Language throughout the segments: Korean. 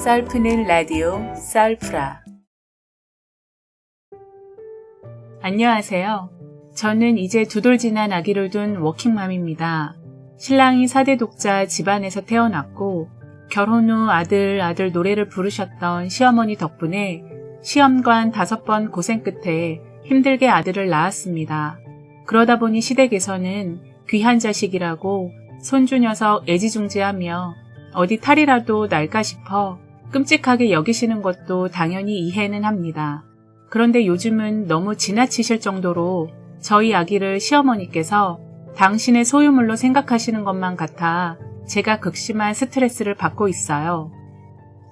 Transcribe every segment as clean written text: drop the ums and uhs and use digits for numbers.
썰 푸는 라디오 썰프라. 안녕하세요. 저는 이제 2돌 지난 아기를 둔 워킹맘입니다. 신랑이 4대 독자 집안에서 태어났고 결혼 후 아들 노래를 부르셨던 시어머니 덕분에 시험관 5번 고생 끝에 힘들게 아들을 낳았습니다. 그러다 보니 시댁에서는 귀한 자식이라고 손주 녀석 애지중지하며 어디 탈이라도 날까 싶어 끔찍하게 여기시는 것도 당연히 이해는 합니다. 그런데 요즘은 너무 지나치실 정도로 저희 아기를 시어머니께서 당신의 소유물로 생각하시는 것만 같아 제가 극심한 스트레스를 받고 있어요.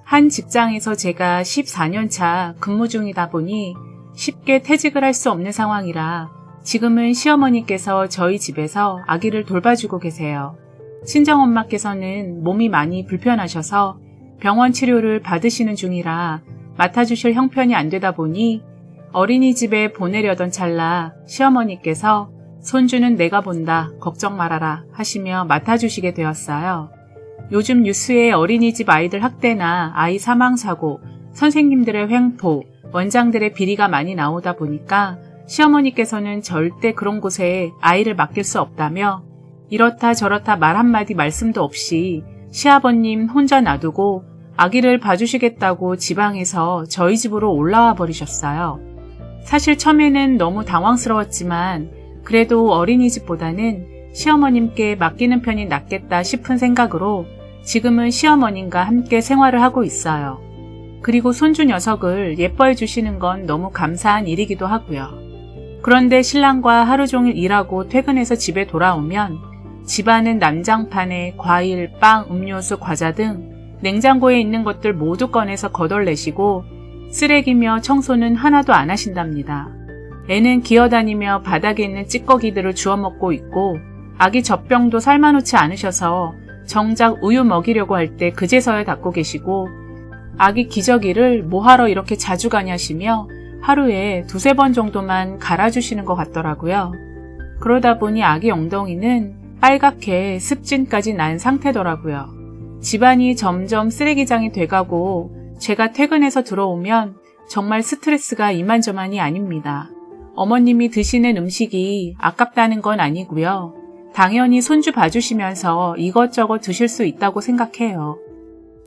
한 직장에서 제가 14년 차 근무 중이다 보니 쉽게 퇴직을 할 수 없는 상황이라 지금은 시어머니께서 저희 집에서 아기를 돌봐주고 계세요. 친정엄마께서는 몸이 많이 불편하셔서 병원 치료를 받으시는 중이라 맡아주실 형편이 안 되다 보니 어린이집에 보내려던 찰나 시어머니께서 손주는 내가 본다, 걱정 말아라 하시며 맡아주시게 되었어요. 요즘 뉴스에 어린이집 아이들 학대나 아이 사망사고, 선생님들의 횡포, 원장들의 비리가 많이 나오다 보니까 시어머니께서는 절대 그런 곳에 아이를 맡길 수 없다며 이렇다 저렇다 말 한마디 말씀도 없이 시아버님 혼자 놔두고 아기를 봐주시겠다고 지방에서 저희 집으로 올라와 버리셨어요. 사실 처음에는 너무 당황스러웠지만 그래도 어린이집보다는 시어머님께 맡기는 편이 낫겠다 싶은 생각으로 지금은 시어머님과 함께 생활을 하고 있어요. 그리고 손주 녀석을 예뻐해 주시는 건 너무 감사한 일이기도 하고요. 그런데 신랑과 하루 종일 일하고 퇴근해서 집에 돌아오면 집안은 난장판에 과일, 빵, 음료수, 과자 등 냉장고에 있는 것들 모두 꺼내서 거덜내시고 쓰레기며 청소는 하나도 안 하신답니다. 애는 기어다니며 바닥에 있는 찌꺼기들을 주워 먹고 있고 아기 젖병도 삶아놓지 않으셔서 정작 우유 먹이려고 할 때 그제서야 닦고 계시고 아기 기저귀를 뭐하러 이렇게 자주 가냐시며 하루에 2-3번 정도만 갈아주시는 것 같더라고요. 그러다 보니 아기 엉덩이는 빨갛게 습진까지 난 상태더라고요. 집안이 점점 쓰레기장이 돼가고 제가 퇴근해서 들어오면 정말 스트레스가 이만저만이 아닙니다. 어머님이 드시는 음식이 아깝다는 건 아니고요. 당연히 손주 봐주시면서 이것저것 드실 수 있다고 생각해요.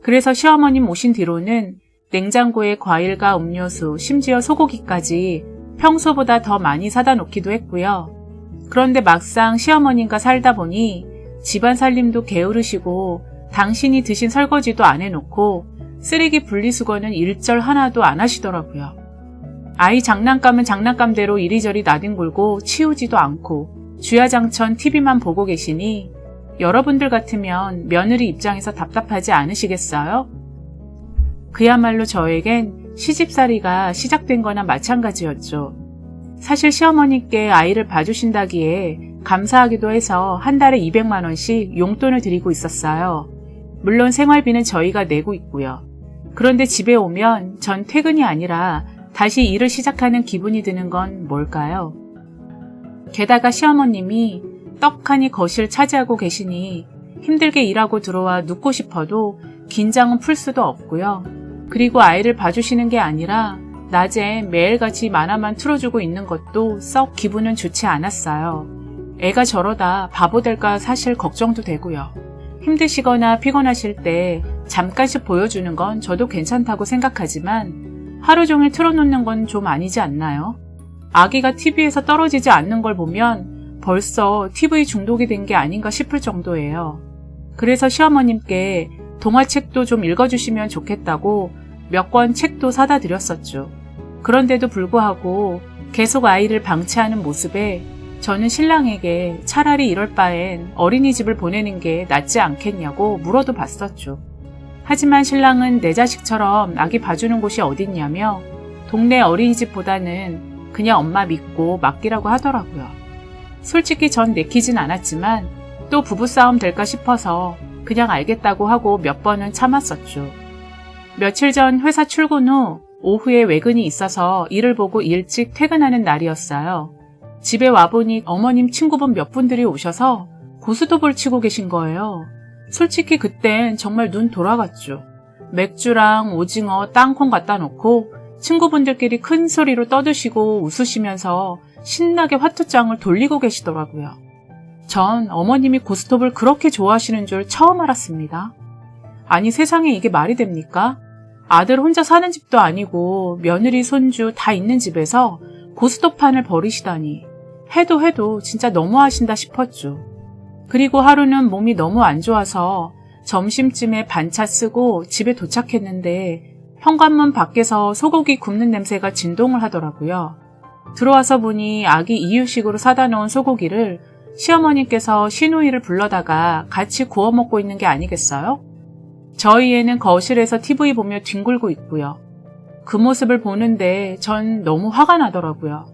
그래서 시어머님 오신 뒤로는 냉장고에 과일과 음료수, 심지어 소고기까지 평소보다 더 많이 사다 놓기도 했고요. 그런데 막상 시어머님과 살다 보니 집안 살림도 게으르시고 당신이 드신 설거지도 안 해놓고 쓰레기 분리수거는 일절 하나도 안 하시더라고요. 아이 장난감은 장난감대로 이리저리 나뒹굴고 치우지도 않고 주야장천 TV만 보고 계시니 여러분들 같으면 며느리 입장에서 답답하지 않으시겠어요? 그야말로 저에겐 시집살이가 시작된 거나 마찬가지였죠. 사실 시어머니께 아이를 봐주신다기에 감사하기도 해서 한 달에 200만 원씩 용돈을 드리고 있었어요. 물론 생활비는 저희가 내고 있고요. 그런데 집에 오면 전 퇴근이 아니라 다시 일을 시작하는 기분이 드는 건 뭘까요? 게다가 시어머님이 떡하니 거실 차지하고 계시니 힘들게 일하고 들어와 눕고 싶어도 긴장은 풀 수도 없고요. 그리고 아이를 봐주시는 게 아니라 낮에 매일같이 만화만 틀어주고 있는 것도 썩 기분은 좋지 않았어요. 애가 저러다 바보 될까 사실 걱정도 되고요. 힘드시거나 피곤하실 때 잠깐씩 보여주는 건 저도 괜찮다고 생각하지만 하루 종일 틀어놓는 건 좀 아니지 않나요? 아기가 TV에서 떨어지지 않는 걸 보면 벌써 TV 중독이 된 게 아닌가 싶을 정도예요. 그래서 시어머님께 동화책도 좀 읽어주시면 좋겠다고 몇 권 책도 사다 드렸었죠. 그런데도 불구하고 계속 아이를 방치하는 모습에 저는 신랑에게 차라리 이럴 바엔 어린이집을 보내는 게 낫지 않겠냐고 물어도 봤었죠. 하지만 신랑은 내 자식처럼 아기 봐주는 곳이 어딨냐며 동네 어린이집보다는 그냥 엄마 믿고 맡기라고 하더라고요. 솔직히 전 내키진 않았지만 또 부부싸움 될까 싶어서 그냥 알겠다고 하고 몇 번은 참았었죠. 며칠 전 회사 출근 후 오후에 외근이 있어서 일을 보고 일찍 퇴근하는 날이었어요. 집에 와보니 어머님 친구분 몇 분들이 오셔서 고스톱을 치고 계신 거예요. 솔직히 그땐 정말 눈 돌아갔죠. 맥주랑 오징어, 땅콩 갖다 놓고 친구분들끼리 큰 소리로 떠드시고 웃으시면서 신나게 화투장을 돌리고 계시더라고요. 전 어머님이 고스톱을 그렇게 좋아하시는 줄 처음 알았습니다. 아니 세상에 이게 말이 됩니까? 아들 혼자 사는 집도 아니고 며느리, 손주 다 있는 집에서 고스톱판을 버리시다니 해도 진짜 너무하신다 싶었죠. 그리고 하루는 몸이 너무 안 좋아서 점심쯤에 반차 쓰고 집에 도착했는데 현관문 밖에서 소고기 굽는 냄새가 진동을 하더라고요. 들어와서 보니 아기 이유식으로 사다 놓은 소고기를 시어머니께서 시누이를 불러다가 같이 구워 먹고 있는 게 아니겠어요? 저희 애는 거실에서 TV 보며 뒹굴고 있고요. 그 모습을 보는데 전 너무 화가 나더라고요.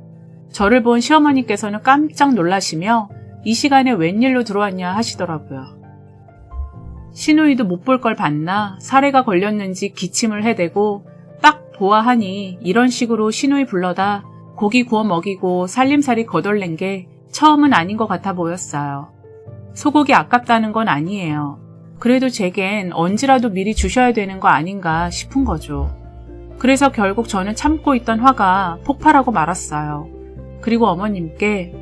저를 본 시어머니께서는 깜짝 놀라시며 이 시간에 웬일로 들어왔냐 하시더라고요. 시누이도 못 볼 걸 봤나 사례가 걸렸는지 기침을 해대고 딱 보아하니 이런 식으로 시누이 불러다 고기 구워 먹이고 살림살이 거덜낸 게 처음은 아닌 것 같아 보였어요. 소고기 아깝다는 건 아니에요. 그래도 제겐 언제라도 미리 주셔야 되는 거 아닌가 싶은 거죠. 그래서 결국 저는 참고 있던 화가 폭발하고 말았어요. 그리고 어머님께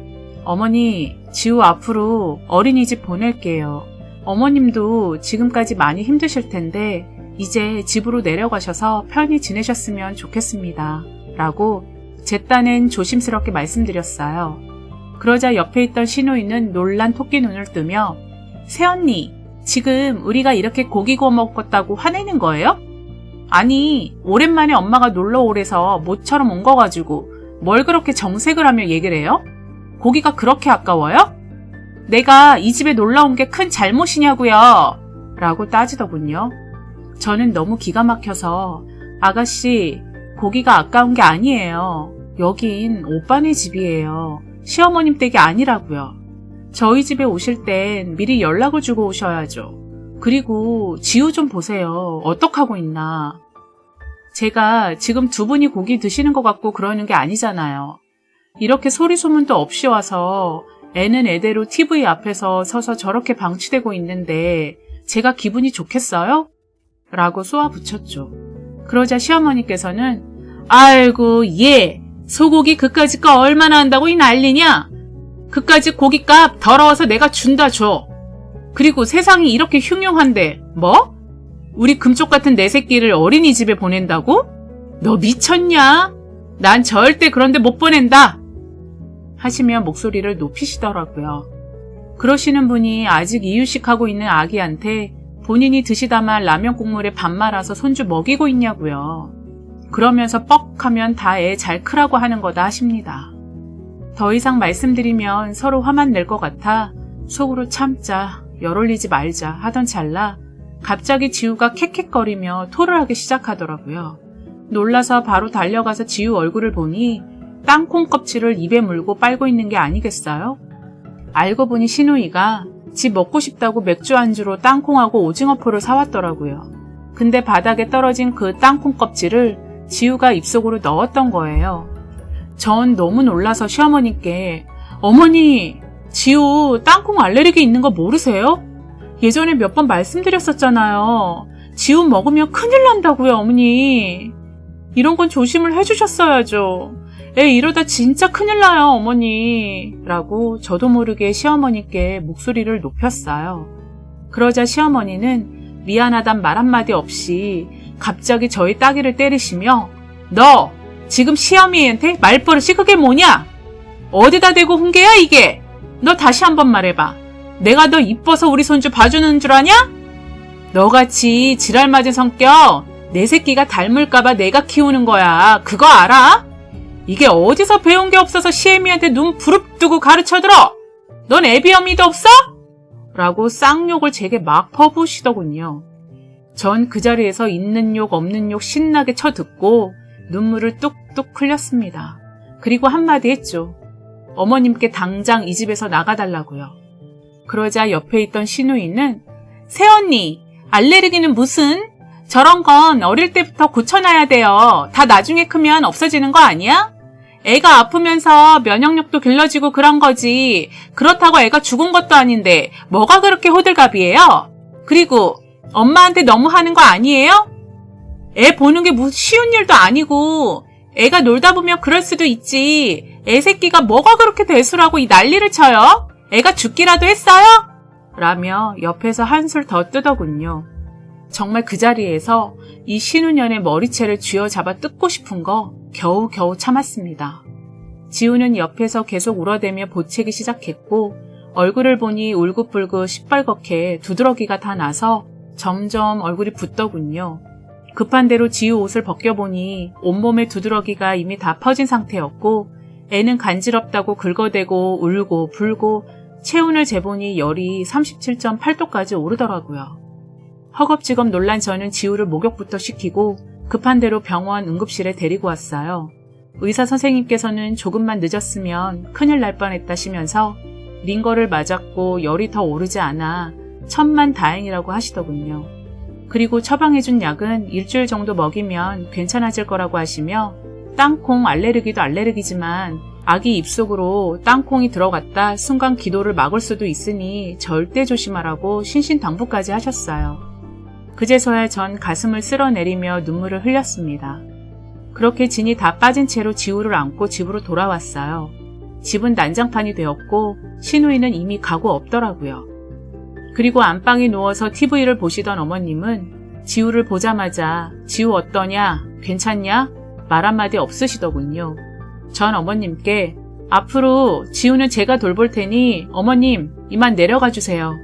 어머니, 지우 앞으로 어린이집 보낼게요. 어머님도 지금까지 많이 힘드실 텐데 이제 집으로 내려가셔서 편히 지내셨으면 좋겠습니다. 라고 제 딴엔 조심스럽게 말씀드렸어요. 그러자 옆에 있던 시누이는 놀란 토끼 눈을 뜨며 새언니, 지금 우리가 이렇게 고기 구워 먹었다고 화내는 거예요? 아니, 오랜만에 엄마가 놀러 오래서 모처럼 온 거 가지고 뭘 그렇게 정색을 하며 얘기를 해요? 고기가 그렇게 아까워요? 내가 이 집에 놀러 온 게 큰 잘못이냐고요? 라고 따지더군요. 저는 너무 기가 막혀서 아가씨, 고기가 아까운 게 아니에요. 여긴 오빠네 집이에요. 시어머님 댁이 아니라고요. 저희 집에 오실 땐 미리 연락을 주고 오셔야죠. 그리고 지우 좀 보세요. 어떡하고 있나. 제가 지금 두 분이 고기 드시는 것 같고 그러는 게 아니잖아요. 이렇게 소리 소문도 없이 와서 애는 애대로 TV 앞에서 서서 저렇게 방치되고 있는데 제가 기분이 좋겠어요? 라고 쏘아붙였죠. 그러자 시어머니께서는 아이고 얘 소고기 그까짓 거 얼마나 한다고 이 난리냐? 그까짓 고깃값 더러워서 내가 준다 줘. 그리고 세상이 이렇게 흉흉한데 뭐? 우리 금쪽 같은 내 새끼를 어린이집에 보낸다고? 너 미쳤냐? 난 절대 그런데 못 보낸다. 하시며 목소리를 높이시더라고요. 그러시는 분이 아직 이유식하고 있는 아기한테 본인이 드시다 말 라면 국물에 밥 말아서 손주 먹이고 있냐고요. 그러면서 뻑하면 다 애 잘 크라고 하는 거다 하십니다. 더 이상 말씀드리면 서로 화만 낼 것 같아 속으로 참자, 열 올리지 말자 하던 찰나 갑자기 지우가 캑캑거리며 토를 하기 시작하더라고요. 놀라서 바로 달려가서 지우 얼굴을 보니 땅콩 껍질을 입에 물고 빨고 있는 게 아니겠어요? 알고 보니 시누이가 지 먹고 싶다고 맥주 안주로 땅콩하고 오징어포를 사왔더라고요. 근데 바닥에 떨어진 그 땅콩 껍질을 지우가 입속으로 넣었던 거예요. 전 너무 놀라서 시어머니께 어머니, 지우 땅콩 알레르기 있는 거 모르세요? 예전에 몇 번 말씀드렸었잖아요. 지우 먹으면 큰일 난다고요, 어머니. 이런 건 조심을 해주셨어야죠. 애 이러다 진짜 큰일 나요, 어머니. 라고 저도 모르게 시어머니께 목소리를 높였어요. 그러자 시어머니는 미안하단 말 한마디 없이 갑자기 저희 따귀를 때리시며 너 지금 시어미한테 말버릇이 그게 뭐냐? 어디다 대고 훈계야 이게? 너 다시 한번 말해봐. 내가 너 이뻐서 우리 손주 봐주는 줄 아냐? 너같이 지랄 맞은 성격 내 새끼가 닮을까봐 내가 키우는 거야. 그거 알아? 이게 어디서 배운 게 없어서 시애미한테 눈 부릅뜨고 가르쳐들어? 넌 애비어미도 없어? 라고 쌍욕을 제게 막 퍼부으시더군요. 전 그 자리에서 있는 욕 없는 욕 신나게 쳐듣고 눈물을 뚝뚝 흘렸습니다. 그리고 한마디 했죠. 어머님께 당장 이 집에서 나가달라고요. 그러자 옆에 있던 시누이는 새언니, 알레르기는 무슨? 저런 건 어릴 때부터 고쳐놔야 돼요. 다 나중에 크면 없어지는 거 아니야? 애가 아프면서 면역력도 길러지고 그런 거지. 그렇다고 애가 죽은 것도 아닌데 뭐가 그렇게 호들갑이에요? 그리고 엄마한테 너무 하는 거 아니에요? 애 보는 게 무슨 쉬운 일도 아니고 애가 놀다 보면 그럴 수도 있지. 애 새끼가 뭐가 그렇게 대수라고 이 난리를 쳐요? 애가 죽기라도 했어요? 라며 옆에서 한술 더 뜨더군요. 정말 그 자리에서 이 신우년의 머리채를 쥐어잡아 뜯고 싶은 거 겨우겨우 참았습니다. 지우는 옆에서 계속 울어대며 보채기 시작했고 얼굴을 보니 울긋불긋 시뻘겋게 두드러기가 다 나서 점점 얼굴이 붓더군요. 급한 대로 지우 옷을 벗겨보니 온몸에 두드러기가 이미 다 퍼진 상태였고 애는 간지럽다고 긁어대고 울고 불고 체온을 재보니 열이 37.8도까지 오르더라고요. 허겁지겁 놀란 저는 지우를 목욕부터 시키고 급한 대로 병원 응급실에 데리고 왔어요. 의사 선생님께서는 조금만 늦었으면 큰일 날 뻔했다시면서 링거를 맞았고 열이 더 오르지 않아 천만 다행이라고 하시더군요. 그리고 처방해준 약은 일주일 정도 먹이면 괜찮아질 거라고 하시며 땅콩 알레르기도 알레르기지만 아기 입속으로 땅콩이 들어갔다 순간 기도를 막을 수도 있으니 절대 조심하라고 신신당부까지 하셨어요. 그제서야 전 가슴을 쓸어내리며 눈물을 흘렸습니다. 그렇게 진이 다 빠진 채로 지우를 안고 집으로 돌아왔어요. 집은 난장판이 되었고 신우이는 이미 가고 없더라고요. 그리고 안방에 누워서 TV를 보시던 어머님은 지우를 보자마자 지우 어떠냐? 괜찮냐? 말 한마디 없으시더군요. 전 어머님께 앞으로 지우는 제가 돌볼 테니 어머님 이만 내려가 주세요.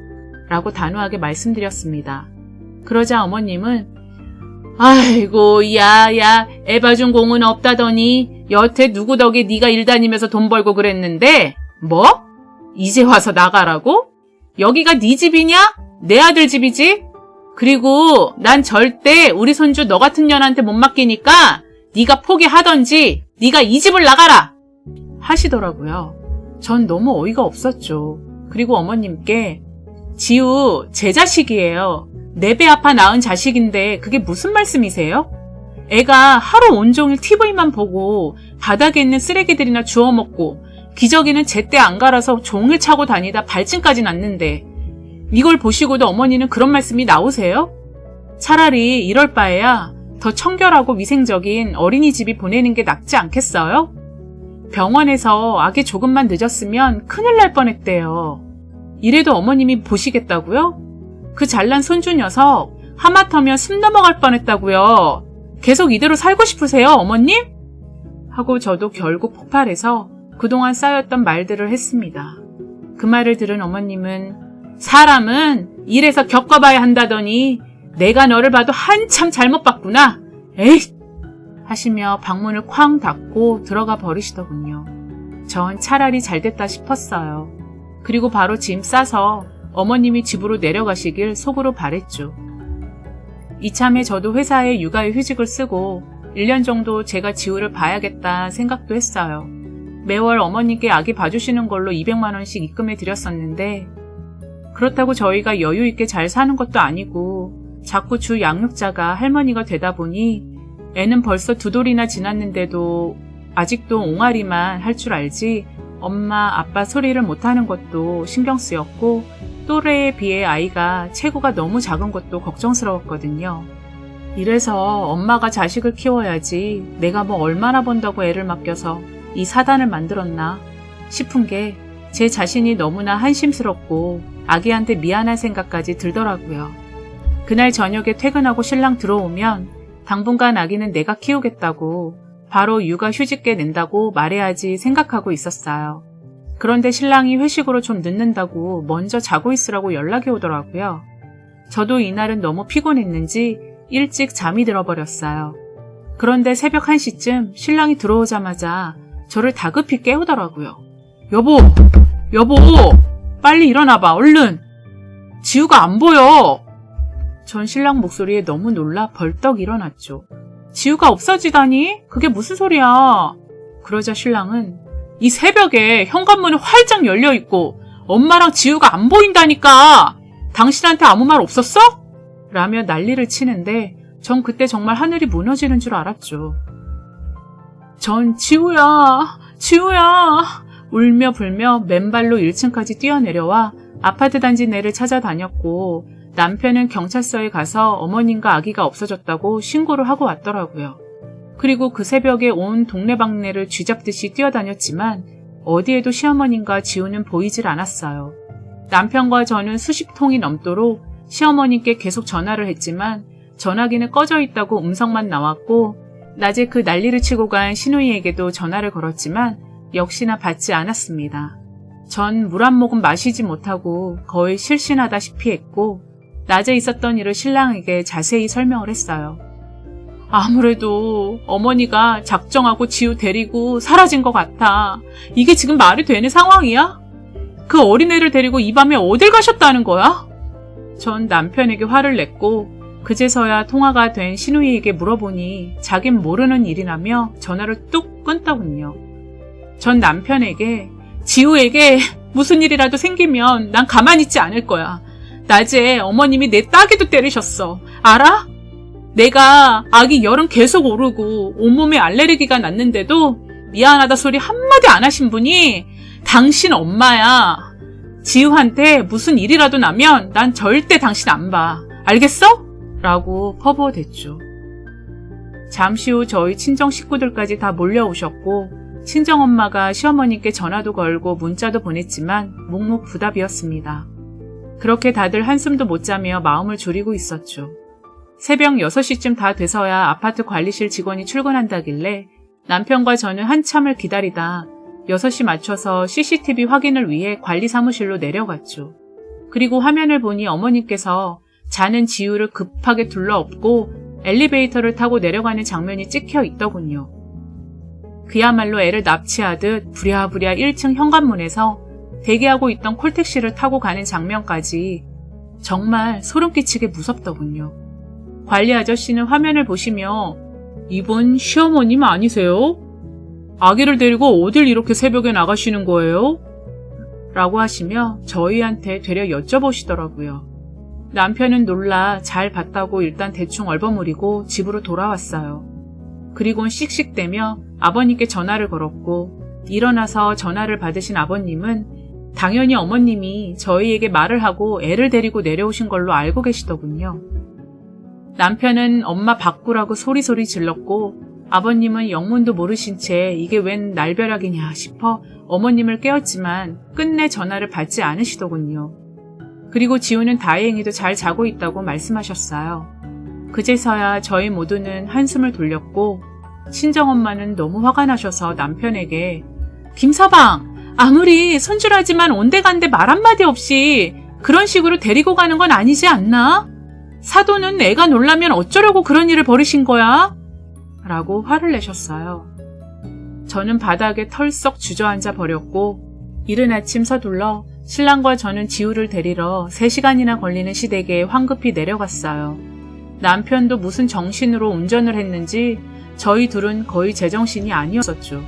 라고 단호하게 말씀드렸습니다. 그러자 어머님은 아이고 야야 애 봐준 공은 없다더니 여태 누구 덕에 네가 일 다니면서 돈 벌고 그랬는데 뭐? 이제 와서 나가라고? 여기가 네 집이냐? 내 아들 집이지? 그리고 난 절대 우리 손주 너 같은 년한테 못 맡기니까 네가 포기하던지 네가 이 집을 나가라! 하시더라고요. 전 너무 어이가 없었죠. 그리고 어머님께 지우 제 자식이에요. 내 배 아파 낳은 자식인데 그게 무슨 말씀이세요? 애가 하루 온종일 TV만 보고 바닥에 있는 쓰레기들이나 주워 먹고 기저귀는 제때 안 갈아서 종일 차고 다니다 발진까지 났는데 이걸 보시고도 어머니는 그런 말씀이 나오세요? 차라리 이럴 바에야 더 청결하고 위생적인 어린이집이 보내는 게 낫지 않겠어요? 병원에서 아기 조금만 늦었으면 큰일 날 뻔했대요. 이래도 어머님이 보시겠다고요? 그 잘난 손주 녀석 하마터면 숨 넘어갈 뻔했다고요. 계속 이대로 살고 싶으세요, 어머님? 하고 저도 결국 폭발해서 그동안 쌓였던 말들을 했습니다. 그 말을 들은 어머님은 사람은 이래서 겪어봐야 한다더니 내가 너를 봐도 한참 잘못 봤구나. 에이! 하시며 방문을 쾅 닫고 들어가 버리시더군요. 전 차라리 잘됐다 싶었어요. 그리고 바로 짐 싸서 어머님이 집으로 내려가시길 속으로 바랬죠. 이참에 저도 회사에 육아휴 휴직을 쓰고 1년 정도 제가 지우를 봐야겠다 생각도 했어요. 매월 어머님께 아기 봐주시는 걸로 200만 원씩 입금해 드렸었는데 그렇다고 저희가 여유 있게 잘 사는 것도 아니고 자꾸 주 양육자가 할머니가 되다 보니 애는 벌써 2돌이나 지났는데도 아직도 옹알이만 할 줄 알지 엄마 아빠 소리를 못하는 것도 신경 쓰였고 또래에 비해 아이가 체구가 너무 작은 것도 걱정스러웠거든요. 이래서 엄마가 자식을 키워야지 내가 뭐 얼마나 번다고 애를 맡겨서 이 사단을 만들었나 싶은 게 제 자신이 너무나 한심스럽고 아기한테 미안한 생각까지 들더라고요. 그날 저녁에 퇴근하고 신랑 들어오면 당분간 아기는 내가 키우겠다고 바로 육아 휴직계 낸다고 말해야지 생각하고 있었어요. 그런데 신랑이 회식으로 좀 늦는다고 먼저 자고 있으라고 연락이 오더라고요. 저도 이날은 너무 피곤했는지 일찍 잠이 들어버렸어요. 그런데 새벽 1시쯤 신랑이 들어오자마자 저를 다급히 깨우더라고요. 여보, 빨리 일어나봐, 얼른. 지우가 안 보여. 전 신랑 목소리에 너무 놀라 벌떡 일어났죠. 지우가 없어지다니? 그게 무슨 소리야? 그러자 신랑은 이 새벽에 현관문이 활짝 열려있고 엄마랑 지우가 안 보인다니까! 당신한테 아무 말 없었어? 라며 난리를 치는데 전 그때 정말 하늘이 무너지는 줄 알았죠. 전 지우야 울며 불며 맨발로 1층까지 뛰어내려와 아파트 단지 내를 찾아다녔고 남편은 경찰서에 가서 어머님과 아기가 없어졌다고 신고를 하고 왔더라고요. 그리고 그 새벽에 온 동네방네를 쥐잡듯이 뛰어다녔지만 어디에도 시어머님과 지우는 보이질 않았어요. 남편과 저는 수십 통이 넘도록 시어머님께 계속 전화를 했지만 전화기는 꺼져 있다고 음성만 나왔고 낮에 그 난리를 치고 간 시누이에게도 전화를 걸었지만 역시나 받지 않았습니다. 전 물 한 모금 마시지 못하고 거의 실신하다시피 했고 낮에 있었던 일을 신랑에게 자세히 설명을 했어요. 아무래도 어머니가 작정하고 지우 데리고 사라진 것 같아. 이게 지금 말이 되는 상황이야? 그 어린애를 데리고 이 밤에 어딜 가셨다는 거야? 전 남편에게 화를 냈고 그제서야 통화가 된 시누이에게 물어보니 자긴 모르는 일이라며 전화를 뚝 끊더군요. 전 남편에게 지우에게 무슨 일이라도 생기면 난 가만히 있지 않을 거야. 낮에 어머님이 내 따귀도 때리셨어. 알아? 내가 아기 열은 계속 오르고 온몸에 알레르기가 났는데도 미안하다 소리 한마디 안 하신 분이 당신 엄마야. 지우한테 무슨 일이라도 나면 난 절대 당신 안 봐. 알겠어? 라고 퍼부어댔죠. 잠시 후 저희 친정 식구들까지 다 몰려오셨고 친정엄마가 시어머님께 전화도 걸고 문자도 보냈지만 묵묵부답이었습니다. 그렇게 다들 한숨도 못 자며 마음을 졸이고 있었죠. 새벽 6시쯤 다 돼서야 아파트 관리실 직원이 출근한다길래 남편과 저는 한참을 기다리다 6시 맞춰서 CCTV 확인을 위해 관리 사무실로 내려갔죠. 그리고 화면을 보니 어머님께서 자는 지우를 급하게 둘러엎고 엘리베이터를 타고 내려가는 장면이 찍혀 있더군요. 그야말로 애를 납치하듯 부랴부랴 1층 현관문에서 대기하고 있던 콜택시를 타고 가는 장면까지 정말 소름 끼치게 무섭더군요. 관리 아저씨는 화면을 보시며 이분 시어머님 아니세요? 아기를 데리고 어딜 이렇게 새벽에 나가시는 거예요? 라고 하시며 저희한테 되려 여쭤보시더라고요. 남편은 놀라 잘 봤다고 일단 대충 얼버무리고 집으로 돌아왔어요. 그리곤 씩씩대며 아버님께 전화를 걸었고 일어나서 전화를 받으신 아버님은 당연히 어머님이 저희에게 말을 하고 애를 데리고 내려오신 걸로 알고 계시더군요. 남편은 엄마 바꾸라고 소리소리 질렀고 아버님은 영문도 모르신 채 이게 웬 날벼락이냐 싶어 어머님을 깨웠지만 끝내 전화를 받지 않으시더군요. 그리고 지우는 다행히도 잘 자고 있다고 말씀하셨어요. 그제서야 저희 모두는 한숨을 돌렸고 친정엄마는 너무 화가 나셔서 남편에게 김서방, 아무리 손주라지만 온데간데 말 한마디 없이 그런 식으로 데리고 가는 건 아니지 않나? 사돈은 애가 놀라면 어쩌려고 그런 일을 벌이신 거야? 라고 화를 내셨어요. 저는 바닥에 털썩 주저앉아 버렸고 이른 아침 서둘러 신랑과 저는 지우를 데리러 3시간이나 걸리는 시댁에 황급히 내려갔어요. 남편도 무슨 정신으로 운전을 했는지 저희 둘은 거의 제정신이 아니었었죠.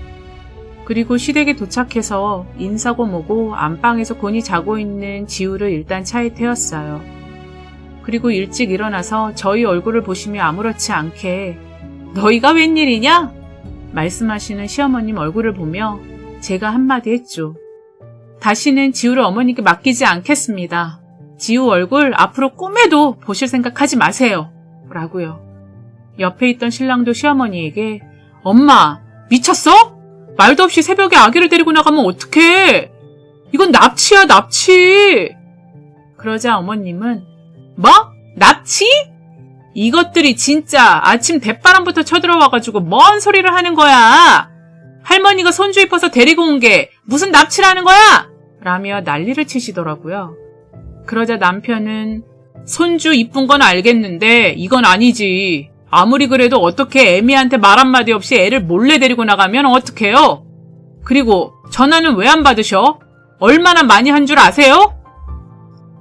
그리고 시댁에 도착해서 인사고 뭐고 안방에서 곤히 자고 있는 지우를 일단 차에 태웠어요. 그리고 일찍 일어나서 저희 얼굴을 보시며 아무렇지 않게 너희가 웬일이냐? 말씀하시는 시어머님 얼굴을 보며 제가 한마디 했죠. 다시는 지우를 어머니께 맡기지 않겠습니다. 지우 얼굴 앞으로 꿈에도 보실 생각하지 마세요. 라고요. 옆에 있던 신랑도 시어머니에게 엄마 미쳤어? 말도 없이 새벽에 아기를 데리고 나가면 어떡해? 이건 납치야 납치. 그러자 어머님은 뭐? 납치? 이것들이 진짜 아침 대바람부터 쳐들어와가지고 뭔 소리를 하는 거야? 할머니가 손주 이뻐서 데리고 온 게 무슨 납치라는 거야? 라며 난리를 치시더라고요. 그러자 남편은 손주 이쁜 건 알겠는데 이건 아니지. 아무리 그래도 어떻게 애미한테 말 한마디 없이 애를 몰래 데리고 나가면 어떡해요? 그리고 전화는 왜 안 받으셔? 얼마나 많이 한 줄 아세요?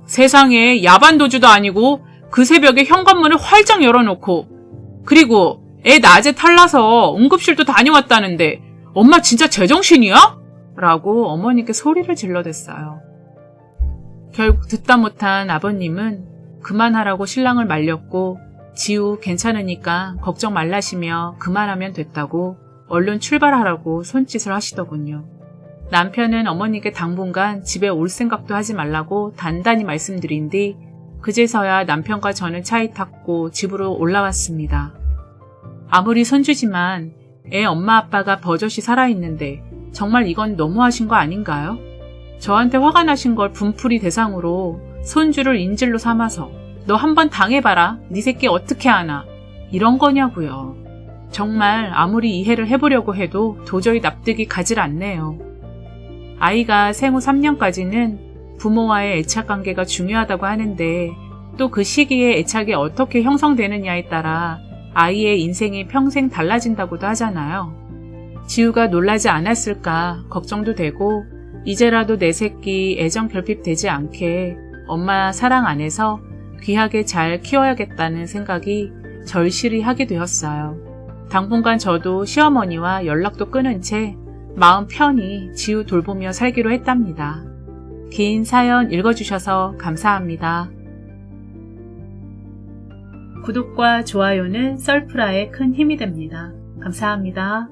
세상에 야반도주도 아니고 그 새벽에 현관문을 활짝 열어놓고 그리고 애 낮에 탈나서 응급실도 다녀왔다는데 엄마 진짜 제정신이야? 라고 어머니께 소리를 질러댔어요. 결국 듣다 못한 아버님은 그만하라고 신랑을 말렸고 지우 괜찮으니까 걱정 말라시며 그만하면 됐다고 얼른 출발하라고 손짓을 하시더군요. 남편은 어머니께 당분간 집에 올 생각도 하지 말라고 단단히 말씀드린 뒤 그제서야 남편과 저는 차에 탔고 집으로 올라왔습니다. 아무리 손주지만 애 엄마 아빠가 버젓이 살아있는데 정말 이건 너무하신 거 아닌가요? 저한테 화가 나신 걸 분풀이 대상으로 손주를 인질로 삼아서 너 한번 당해봐라. 네 새끼 어떻게 하나. 이런 거냐고요. 정말 아무리 이해를 해보려고 해도 도저히 납득이 가질 않네요. 아이가 생후 3년까지는 부모와의 애착 관계가 중요하다고 하는데 또 그 시기에 애착이 어떻게 형성되느냐에 따라 아이의 인생이 평생 달라진다고도 하잖아요. 지우가 놀라지 않았을까 걱정도 되고 이제라도 내 새끼 애정 결핍되지 않게 엄마 사랑 안에서 귀하게 잘 키워야겠다는 생각이 절실히 하게 되었어요. 당분간 저도 시어머니와 연락도 끊은 채 마음 편히 지우 돌보며 살기로 했답니다. 긴 사연 읽어주셔서 감사합니다. 구독과 좋아요는 썰프라에 큰 힘이 됩니다. 감사합니다.